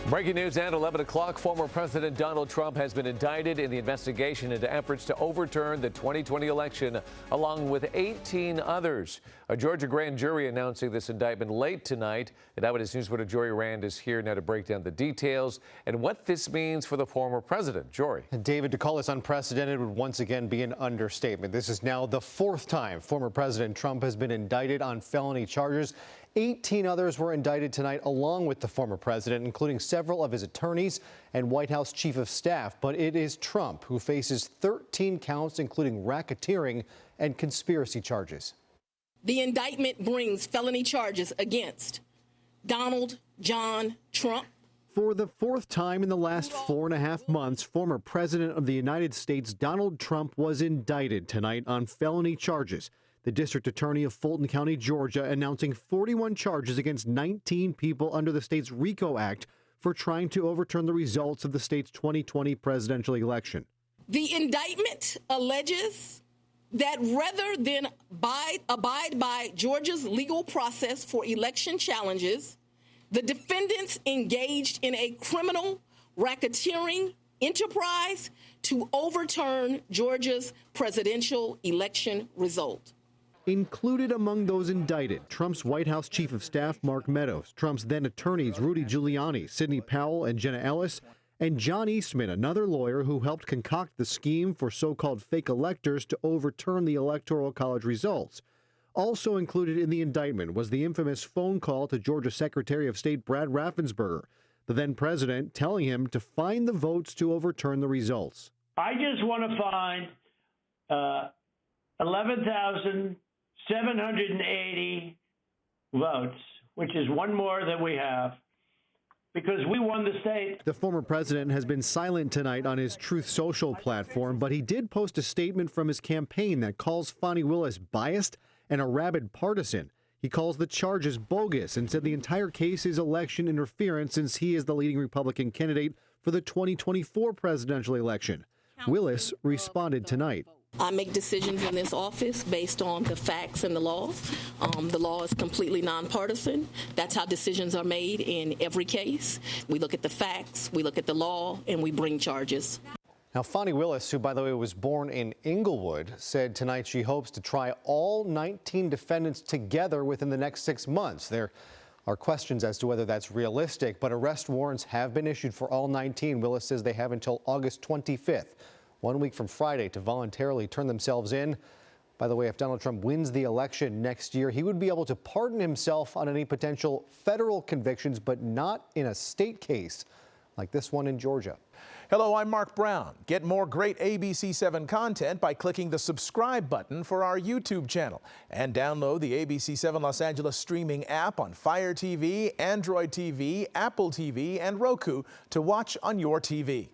Breaking news at 11 o'clock. Former President Donald Trump has been indicted in the investigation into efforts to overturn the 2020 election, along with 18 others. A Georgia grand jury announcing this indictment late tonight. And Eyewitness News reporter Jory Rand is here now to break down the details and what this means for the former president. Jory. David, to call this unprecedented would once again be an understatement. This is now the fourth time former President Trump has been indicted on felony charges. 18 others were indicted tonight along with the former president, including several of his attorneys and White House chief of staff. But it is Trump who faces 13 counts, including racketeering and conspiracy charges. The indictment brings felony charges against Donald John Trump. For the fourth time in the last 4.5 months, former president of the United States, Donald Trump, was indicted tonight on felony charges. The district attorney of Fulton County, Georgia, announcing 41 charges against 19 people under the state's RICO Act for trying to overturn the results of the state's 2020 presidential election. The indictment alleges that rather than abide by Georgia's legal process for election challenges, the defendants engaged in a criminal racketeering enterprise to overturn Georgia's presidential election result. Included among those indicted, Trump's White House chief of staff, Mark Meadows, Trump's then attorneys, Rudy Giuliani, Sidney Powell, and Jenna Ellis, and John Eastman, another lawyer who helped concoct the scheme for so-called fake electors to overturn the Electoral College results. Also included in the indictment was the infamous phone call to Georgia Secretary of State Brad Raffensperger, the then president, telling him to find the votes to overturn the results. I just want to find 11,780 votes, which is one more than we have, because we won the state. The former president has been silent tonight on his Truth Social platform, but he did post a statement from his campaign that calls Fani Willis biased and a rabid partisan. He calls the charges bogus and said the entire case is election interference since he is the leading Republican candidate for the 2024 presidential election. Willis responded tonight. I make decisions in this office based on the facts and the law. The law is completely nonpartisan. That's how decisions are made in every case. We look at the facts, we look at the law, and we bring charges. Now, Fani Willis, who, by the way, was born in Inglewood, said tonight she hopes to try all 19 defendants together within the next 6 months. There are questions as to whether that's realistic, but arrest warrants have been issued for all 19. Willis says they have until August 25th, 1 week from Friday, to voluntarily turn themselves in. By the way, if Donald Trump wins the election next year, he would be able to pardon himself on any potential federal convictions, but not in a state case like this one in Georgia. Hello, I'm Mark Brown. Get more great ABC7 content by clicking the subscribe button for our YouTube channel and download the ABC7 Los Angeles streaming app on Fire TV, Android TV, Apple TV, and Roku to watch on your TV.